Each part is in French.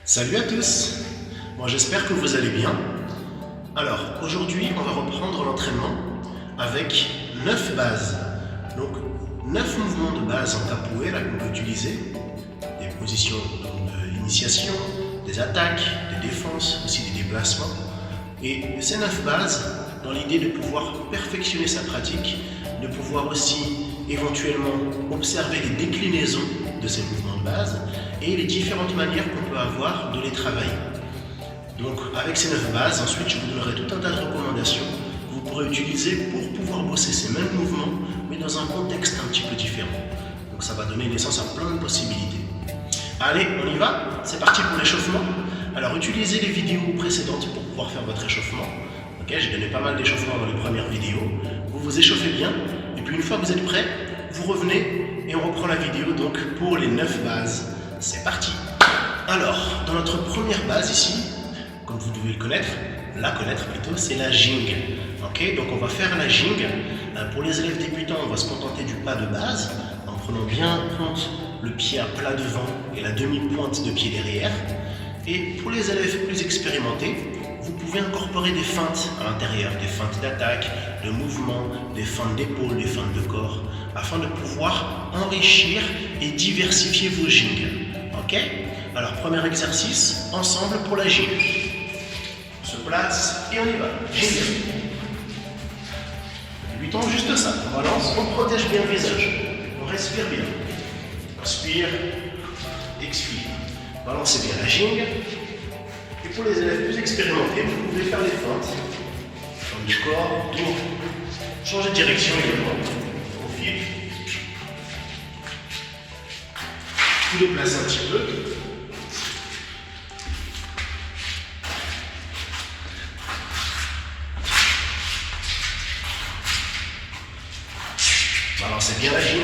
Salut à tous. Moi j'espère que vous allez bien. Alors aujourd'hui on va reprendre l'entraînement avec 9 bases. Donc 9 mouvements de base en capoeira qu'on peut utiliser. Des positions d'initiation, des attaques, des défenses, aussi des déplacements. Et ces 9 bases dans l'idée de pouvoir perfectionner sa pratique, de pouvoir aussi éventuellement observer les déclinaisons de ces mouvements de base et les différentes manières qu'on peut avoir de les travailler. Donc avec ces 9 bases, ensuite je vous donnerai tout un tas de recommandations que vous pourrez utiliser pour pouvoir bosser ces mêmes mouvements mais dans un contexte un petit peu différent. Donc ça va donner naissance à plein de possibilités. Allez, on y va, c'est parti pour l'échauffement. Alors utilisez les vidéos précédentes pour pouvoir faire votre échauffement. Ok, j'ai donné pas mal d'échauffements dans les premières vidéos. Vous vous échauffez bien et puis une fois que vous êtes prêt, vous revenez et on reprend la vidéo donc pour les 9 bases. C'est parti. Alors, dans notre première base ici, comme vous devez la connaître plutôt, c'est la jing. Ok, donc on va faire la jing. Pour les élèves débutants, on va se contenter du pas de base en prenant bien en compte le pied à plat devant et la demi-pointe de pied derrière. Et pour les élèves plus expérimentés, vous pouvez incorporer des feintes à l'intérieur, des feintes d'attaque, de mouvement, des feintes d'épaule, des feintes de corps, afin de pouvoir enrichir et diversifier vos jings. Ok? Alors, premier exercice, ensemble pour la jing. On se place et on y va. Jing. Débutons juste ça. On relance, on protège bien le visage. On respire bien. Inspire, expire. Balancez bien la jing. Et pour les élèves plus expérimentés, vous pouvez faire des feintes. Dans du corps, tour. Changer de direction également. Profil. Vous déplacez un petit peu. Balancez bien la jing.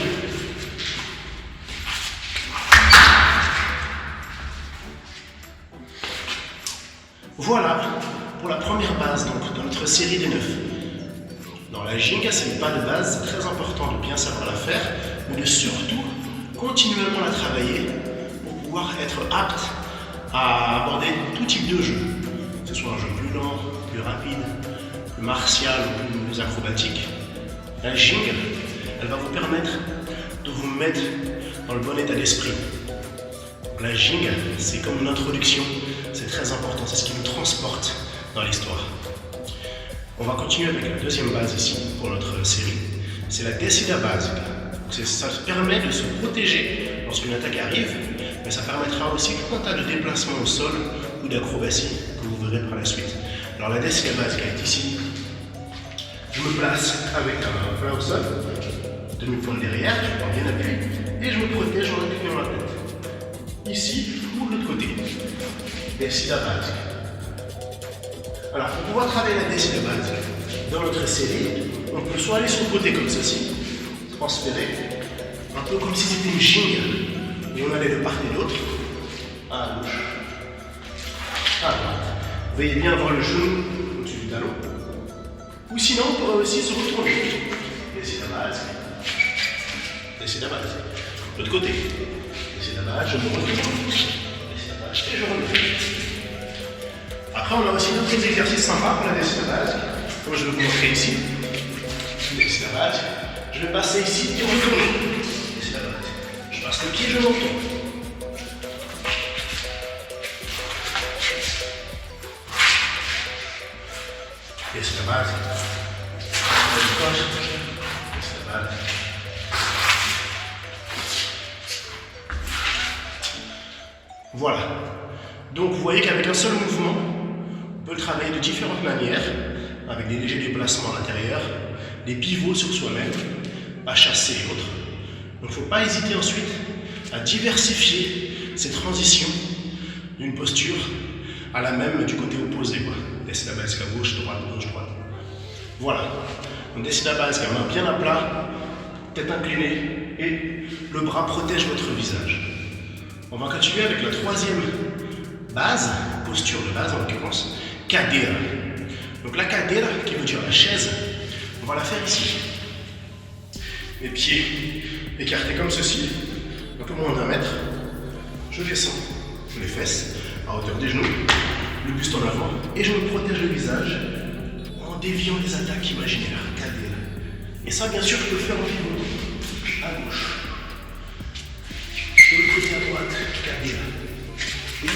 Voilà pour la première base donc, dans notre série des 9. Dans la jing, c'est une pas de base, c'est très important de bien savoir la faire, mais de surtout continuellement la travailler pour pouvoir être apte à aborder tout type de jeu, que ce soit un jeu plus lent, plus rapide, plus martial ou plus acrobatique. La jing, elle va vous permettre de vous mettre dans le bon état d'esprit. La jing, c'est comme une introduction, c'est très important, c'est ce qui nous transporte dans l'histoire. On va continuer avec la deuxième base ici pour notre série, c'est la descida básica. Ça permet de se protéger lorsqu'une attaque arrive, mais ça permettra aussi tout un tas de déplacements au sol ou d'acrobatie que vous verrez par la suite. Alors la descida básica est ici. Je me place avec un plat au sol, demi-pointe derrière, je prends bien appuyé, et je me protège en inclinant la tête. Ici ou de l'autre côté. Descida básica. Alors pour pouvoir travailler la descida básica dans notre série, on peut soit aller sur le côté comme ceci, transférer, un peu comme si c'était une jing, et on allait de part et d'autre, à gauche, à droite. Veuillez bien avoir le genou au-dessus du talon. Ou sinon, on pourrait aussi se retourner. Descida básica. Descida básica. De l'autre côté. Descida básica, je me retourne. Descida básica et je reviens. Après, on a aussi d'autres exercices sympas pour la descida básica. Comme je vais vous montrer ici. Descida básica. Je vais passer ici et retourner. Descida básica. Je passe le pied, je me retourne. Descida básica. Descida básica. Voilà. Donc vous voyez qu'avec un seul mouvement, on peut le travailler de différentes manières, avec des légers déplacements à l'intérieur, des pivots sur soi-même, à chasser et autres. Donc il ne faut pas hésiter ensuite à diversifier ces transitions d'une posture à la même du côté opposé. Descida básica gauche, droite, gauche, droite. Voilà. Donc descida básica, main bien à plat, tête inclinée et le bras protège votre visage. On va continuer avec la troisième base, posture de base en l'occurrence, cadeira. Donc la cadeira, qui veut dire la chaise, on va la faire ici. Les pieds écartés comme ceci, donc au moins d'1 mètre. Je descends les fesses, à hauteur des genoux, le buste en avant, et je me protège le visage en déviant les attaques imaginaires, cadera. Et ça, bien sûr, je peux le faire en pivot, à gauche, de l'autre côté à droite, cadera, et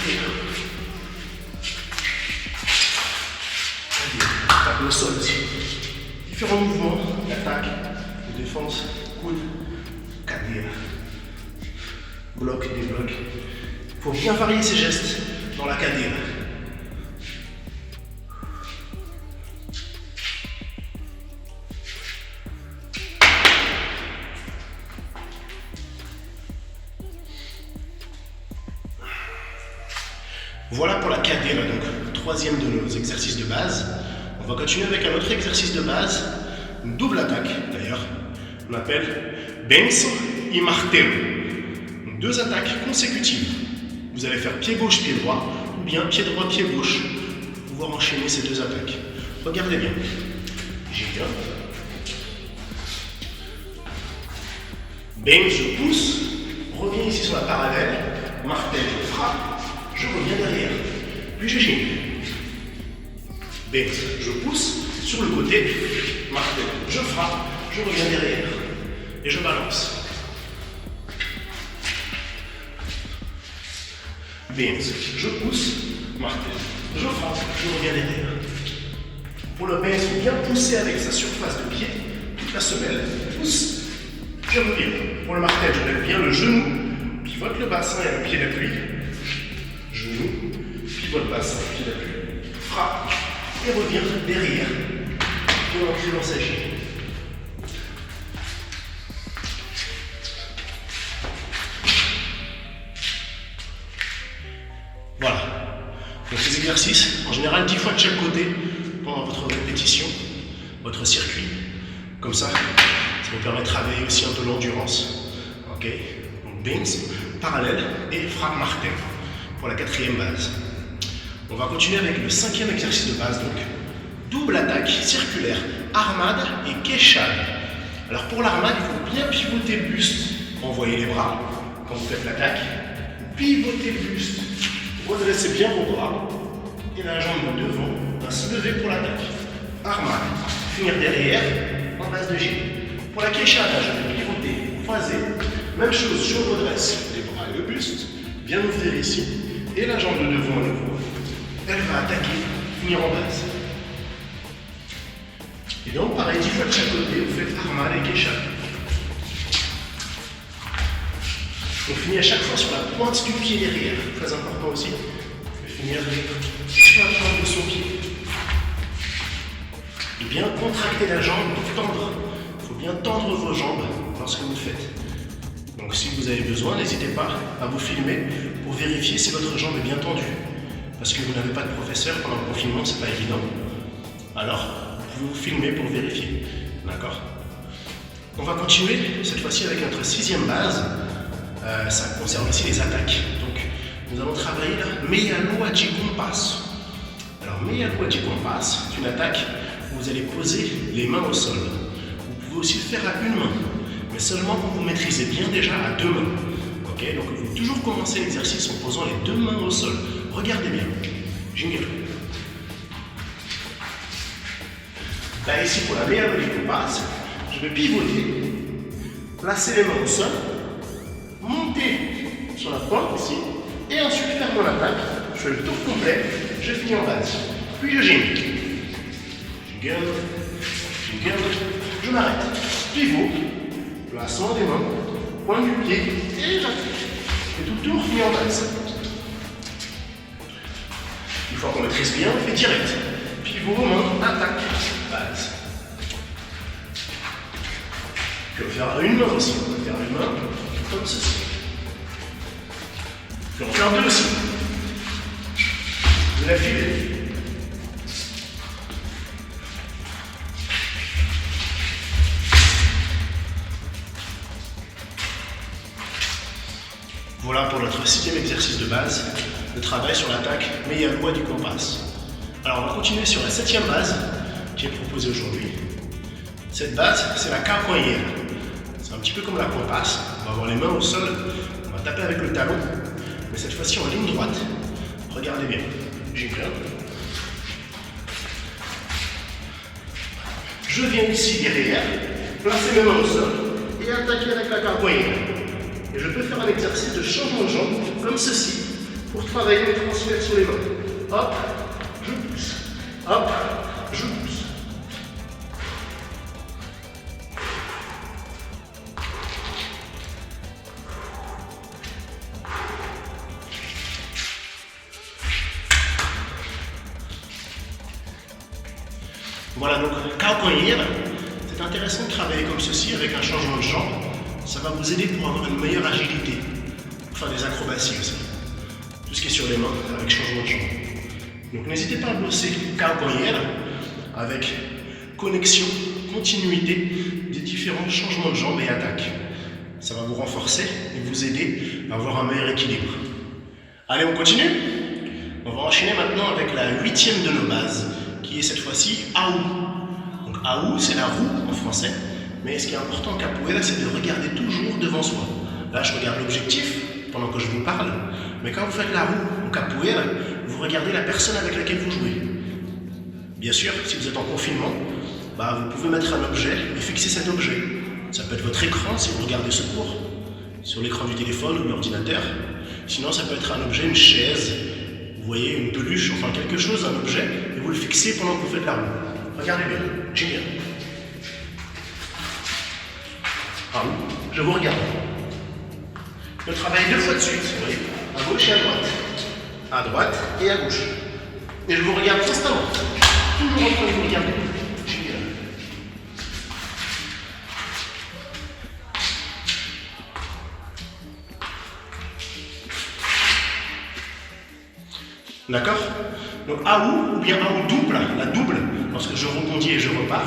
tape au sol aussi. Différents mouvements, attaque, de défense, coude, cadera, bloc, débloc. Il faut bien varier ces gestes dans la cadera. Voilà pour la cadera, donc troisième de nos exercices de base. On va continuer avec un autre exercice de base, une double attaque d'ailleurs. On appelle benzo et martello. Donc, deux attaques consécutives. Vous allez faire pied gauche, pied droit, ou bien pied droit, pied gauche, pour pouvoir enchaîner ces deux attaques. Regardez bien. J'y viens. Ben, je pousse, reviens ici sur la parallèle, martèle, je frappe, je reviens derrière, puis je gîne. Ben, je pousse sur le côté, martèle, je frappe, je reviens derrière, et je balance. Benz, je pousse, martèle, je frappe, je reviens derrière. Pour le benz, il faut bien pousser avec sa surface de pied, toute la semelle, pousse, je reviens. Pour le martèle, je lève bien le genou, pivote le bassin et le pied d'appui, genou, pivote bassin, pied d'appui, frappe, et reviens derrière, pour entrer dans sa gîte. Voilà. Donc ces exercices, en général 10 fois de chaque côté pendant votre répétition, votre circuit. Comme ça vous permet de travailler aussi un peu l'endurance. Ok. Donc benz, parallèle et frappe martèle pour la quatrième base. On va continuer avec le cinquième exercice de base, donc double attaque circulaire, armade et quechada. Alors pour l'armade, il faut bien pivoter le buste, envoyer les bras quand vous faites l'attaque, pivoter le buste. Redressez bien vos bras et la jambe de devant va se lever pour l'attaque. Armade, finir derrière en base de gîte. Pour la quechada, je vais pivoter, croiser. Même chose, je redresse les bras et le buste, bien ouvrir ici et la jambe de devant à nouveau. Elle va attaquer, finir en base. Et donc pareil, 10 fois de chaque côté, vous faites armade et quechada. On finit à chaque fois sur la pointe du pied derrière, très important aussi. Et finir sur la pointe de son pied. Et bien contracter la jambe pour tendre. Il faut bien tendre vos jambes lorsque vous le faites. Donc si vous avez besoin, n'hésitez pas à vous filmer pour vérifier si votre jambe est bien tendue. Parce que vous n'avez pas de professeur pendant le confinement, c'est pas évident. Alors, vous vous filmez pour vérifier. D'accord? On va continuer cette fois-ci avec notre sixième base. Ça concerne aussi les attaques. Donc, nous allons travailler la meia lua de compasso. Alors, meia lua de compasso, c'est une attaque où vous allez poser les mains au sol. Vous pouvez aussi le faire à une main, mais seulement quand vous maîtrisez bien déjà à deux mains. Ok? Donc, il faut toujours commencer l'exercice en posant les deux mains au sol. Regardez bien. Jingle. Là, ici, pour la meia lua de compasso, je vais pivoter, placer les mains au sol, monter sur la pointe ici, et ensuite faire mon attaque. Je fais le tour complet, je finis en base. Puis je gîne. Je gagne, je m'arrête. Pivot, placement des mains, pointe du pied, et j'attaque. Je fais tout le tour, finis en base. Une fois qu'on maîtrise bien, on fait direct. Pivot, main, attaque, base. Puis on va faire une main aussi. On va faire une main comme ceci. Puis on va faire deux aussi. Vous la filez. Voilà pour notre sixième exercice de base, le travail sur l'attaque meia lua de compasso. Alors on va continuer sur la septième base qui est proposée aujourd'hui. Cette base, c'est la capoeira. C'est un petit peu comme la compasse. On va avoir les mains au sol, on va taper avec le talon, mais cette fois-ci en ligne droite. Regardez bien. J'ai bien. Je viens ici derrière, placer mes mains au sol et attaquer avec la carboïde. Et je peux faire un exercice de changement de jambe comme ceci pour travailler le transfert sur les mains. Hop, je pousse. Hop, je pousse. Voilà, donc capoeira, c'est intéressant de travailler comme ceci avec un changement de jambe. Ça va vous aider pour avoir une meilleure agilité, pour faire des acrobaties aussi. Tout ce qui est sur les mains avec changement de jambe. Donc n'hésitez pas à bosser capoeira avec connexion, continuité des différents changements de jambes et attaques. Ça va vous renforcer et vous aider à avoir un meilleur équilibre. Allez, on continue. On va enchaîner maintenant avec la 8e de nos bases, qui est cette fois-ci Aou. Donc Aou, c'est la roue en français, mais ce qui est important en capoeira, c'est de regarder toujours devant soi. Là, je regarde l'objectif pendant que je vous parle, mais quand vous faites la roue en capoeira, vous regardez la personne avec laquelle vous jouez. Bien sûr, si vous êtes en confinement, vous pouvez mettre un objet et fixer cet objet. Ça peut être votre écran si vous regardez ce cours, sur l'écran du téléphone ou de l'ordinateur. Sinon, ça peut être un objet, une chaise, vous voyez, une peluche, enfin quelque chose, un objet, et vous le fixez pendant que vous faites la roue. Regardez bien, génial. Raoult, je vous regarde. Je travaille 2 fois de suite, vous voyez, à gauche et à droite. À droite et à gauche. Et je vous regarde constamment. Toujours en train de vous regarder. Génial. D'accord? Donc Aou ou bien Aou double, la double, lorsque je rebondis et je repars.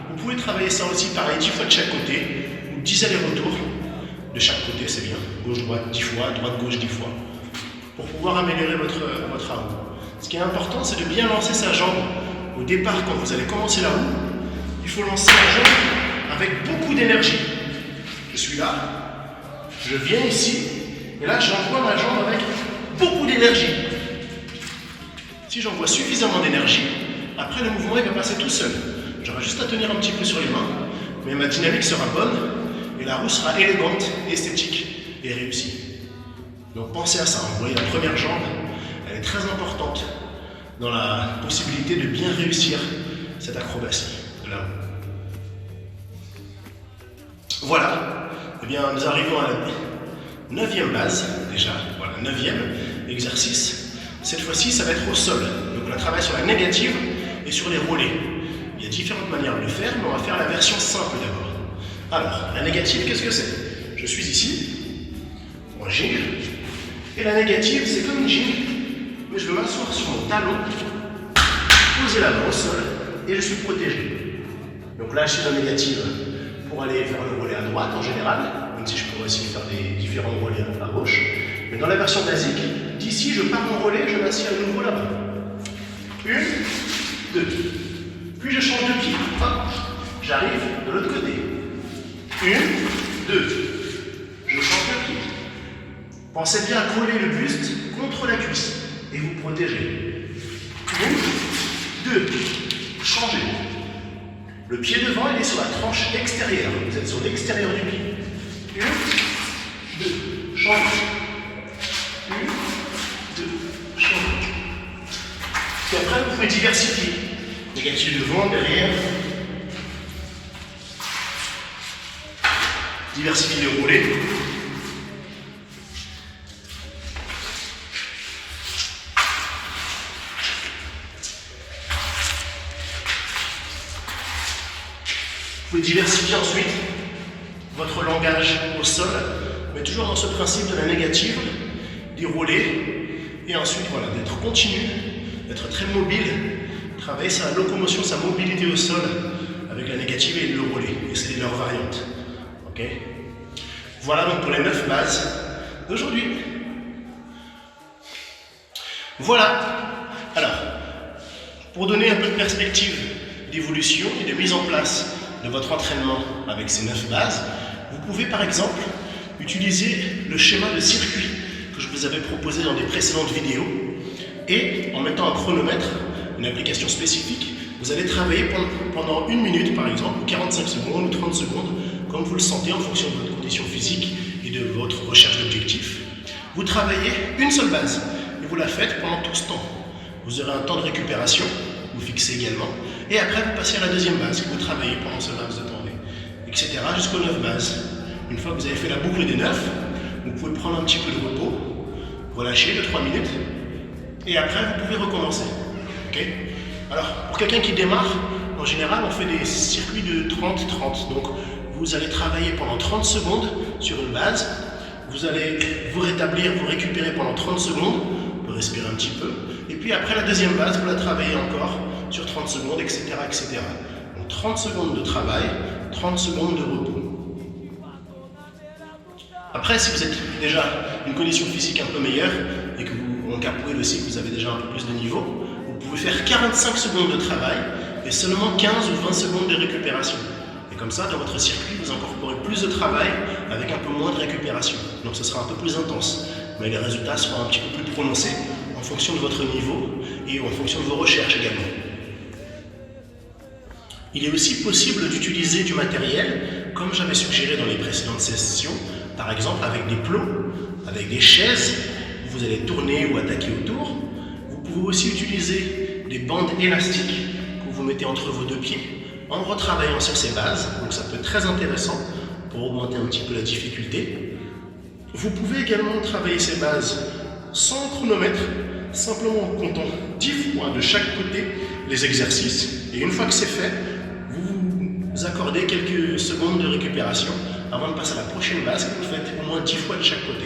Vous pouvez travailler ça aussi pareil 10 fois de chaque côté, ou 10 allers-retours de chaque côté, c'est bien. Gauche-droite 10 fois, droite-gauche 10 fois, pour pouvoir améliorer votre Aou. Ce qui est important, c'est de bien lancer sa jambe. Au départ, quand vous allez commencer la roue, il faut lancer la jambe avec beaucoup d'énergie. Je suis là, je viens ici, et là j'envoie ma jambe avec beaucoup d'énergie. Si j'envoie suffisamment d'énergie, après le mouvement il va passer tout seul. J'aurai juste à tenir un petit peu sur les mains, mais ma dynamique sera bonne et la roue sera élégante, esthétique et réussie. Donc pensez à ça, vous voyez la première jambe, elle est très importante dans la possibilité de bien réussir cette acrobatie de la roue. Voilà, eh bien nous arrivons à la 9e base, déjà, voilà, 9e exercice. Cette fois-ci, ça va être au sol. Donc on va travailler sur la négative et sur les relais. Il y a différentes manières de le faire, mais on va faire la version simple d'abord. Alors, la négative, qu'est-ce que c'est? Je suis ici, on gigue, et la négative, c'est comme une gigue, mais je vais m'asseoir sur mon talon, poser la main au sol, et je suis protégé. Donc là, je suis dans la négative pour aller faire le relais à droite en général, même si je pourrais aussi faire des différents relais à gauche. Mais dans la version basique, d'ici, je pars en relais, je m'assieds à nouveau là-bas. 1, 2. Puis je change de pied. Hop, j'arrive de l'autre côté. 1, 2. Je change de pied. Pensez bien à coller le buste contre la cuisse et vous protéger. 1, 2. Changez. Le pied devant, il est sur la tranche extérieure. Vous êtes sur l'extérieur du pied. 1, 2. Changez. 1, 2, changez. Puis après, vous pouvez diversifier. Négatif devant, derrière. Diversifier les roulés. Vous pouvez diversifier ensuite votre langage au sol, mais toujours dans ce principe de la négative, des relais, et ensuite voilà, d'être continu, d'être très mobile, travailler sa locomotion, sa mobilité au sol avec la négative et le relais, et c'est leur variante. Ok? Voilà donc pour les 9 bases d'aujourd'hui. Voilà. Alors, pour donner un peu de perspective d'évolution et de mise en place de votre entraînement avec ces 9 bases, vous pouvez par exemple utiliser le schéma de circuit que je vous avais proposé dans des précédentes vidéos. Et en mettant un chronomètre, une application spécifique, vous allez travailler pendant 1 minute par exemple, ou 45 secondes, ou 30 secondes, comme vous le sentez en fonction de votre condition physique et de votre recherche d'objectif. Vous travaillez une seule base et vous la faites pendant tout ce temps. Vous aurez un temps de récupération, vous fixez également, et après vous passez à la deuxième base que vous travaillez pendant ce laps de temps, etc. jusqu'aux 9 bases. Une fois que vous avez fait la boucle des 9, vous pouvez prendre un petit peu de repos, relâcher de 3 minutes, et après vous pouvez recommencer. Okay. Alors, pour quelqu'un qui démarre, en général, on fait des circuits de 30-30. Donc, vous allez travailler pendant 30 secondes sur une base, vous allez vous rétablir, vous récupérer pendant 30 secondes, vous respirer un petit peu, et puis après la deuxième base, vous la travaillez encore sur 30 secondes, etc. etc. Donc 30 secondes de travail, 30 secondes de repos. Après, si vous êtes déjà une condition physique un peu meilleure, et que vous, en capoeira aussi, que vous avez déjà un peu plus de niveau, vous pouvez faire 45 secondes de travail, et seulement 15 ou 20 secondes de récupération. Et comme ça, dans votre circuit, vous incorporez plus de travail avec un peu moins de récupération. Donc ce sera un peu plus intense. Mais les résultats seront un petit peu plus prononcés en fonction de votre niveau et en fonction de vos recherches également. Il est aussi possible d'utiliser du matériel, comme j'avais suggéré dans les précédentes sessions, par exemple avec des plots, avec des chaises, où vous allez tourner ou attaquer autour. Vous pouvez aussi utiliser des bandes élastiques que vous mettez entre vos deux pieds, en retravaillant sur ces bases, donc ça peut être très intéressant pour augmenter un petit peu la difficulté. Vous pouvez également travailler ces bases sans chronomètre, simplement en comptant 10 fois de chaque côté les exercices. Et une fois que c'est fait, vous accordez quelques secondes de récupération avant de passer à la prochaine base que vous faites au moins 10 fois de chaque côté.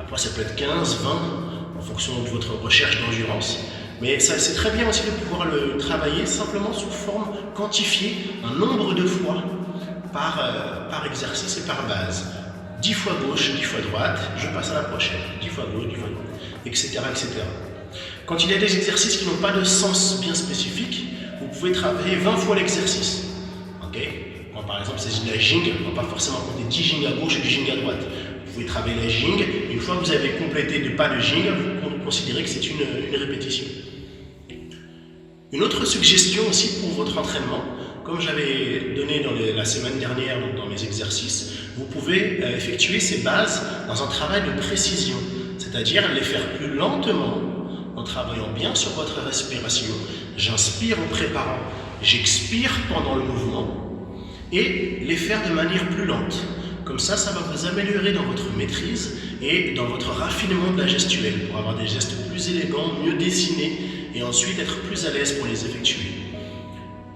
Après ça peut être 15, 20 en fonction de votre recherche d'endurance. Mais c'est très bien aussi de pouvoir le travailler simplement sous forme quantifiée, un nombre de fois par exercice et par base. 10 fois gauche, 10 fois droite, je passe à la prochaine. 10 fois gauche, 10 fois droite, etc., etc. Quand il y a des exercices qui n'ont pas de sens bien spécifique, vous pouvez travailler 20 fois l'exercice. Okay. Quand par exemple c'est de la jing, on ne va pas forcément compter 10 jing à gauche et 10 jing à droite. Vous pouvez travailler la jing, une fois que vous avez complété de pas de jing, vous considérez que c'est une répétition. Une autre suggestion aussi pour votre entraînement, comme j'avais donné dans la semaine dernière dans mes exercices, vous pouvez effectuer ces bases dans un travail de précision, c'est-à-dire les faire plus lentement en travaillant bien sur votre respiration. J'inspire en préparant, j'expire pendant le mouvement et les faire de manière plus lente. Comme ça va vous améliorer dans votre maîtrise et dans votre raffinement de la gestuelle pour avoir des gestes plus élégants, mieux dessinés et ensuite être plus à l'aise pour les effectuer.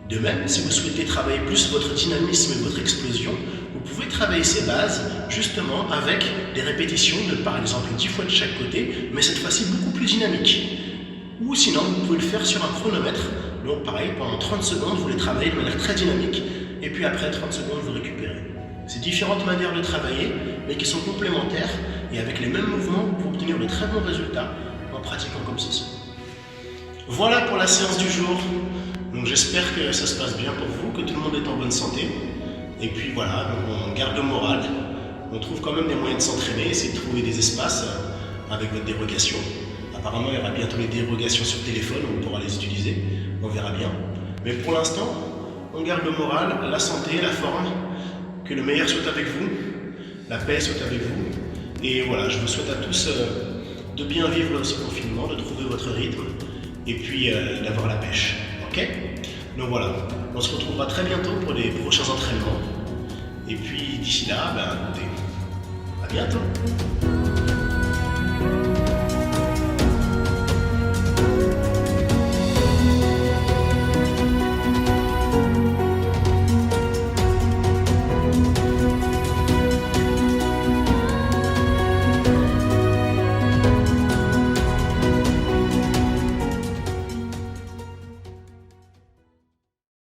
De même, si vous souhaitez travailler plus votre dynamisme et votre explosion, vous pouvez travailler ces bases justement avec des répétitions de par exemple 10 fois de chaque côté, mais cette fois-ci beaucoup plus dynamique. Ou sinon, vous pouvez le faire sur un chronomètre, donc pareil, pendant 30 secondes, vous les travaillez de manière très dynamique, et puis après 30 secondes, vous récupérez. C'est différentes manières de travailler, mais qui sont complémentaires, et avec les mêmes mouvements, vous pouvez obtenir de très bons résultats en pratiquant comme ceci. Voilà pour la séance du jour. Donc j'espère que ça se passe bien pour vous, que tout le monde est en bonne santé. Et puis voilà, on garde le moral, on trouve quand même des moyens de s'entraîner, essayer de trouver des espaces avec votre dérogation. Apparemment, il y aura bientôt les dérogations sur téléphone, on pourra les utiliser, on verra bien. Mais pour l'instant, on garde le moral, la santé, la forme, que le meilleur soit avec vous, la paix soit avec vous. Et voilà, je vous souhaite à tous de bien vivre ce confinement, de trouver votre rythme, et puis d'avoir la pêche. Ok ? Donc voilà, on se retrouvera très bientôt pour les prochains entraînements. Et puis d'ici là, écoutez, à bientôt.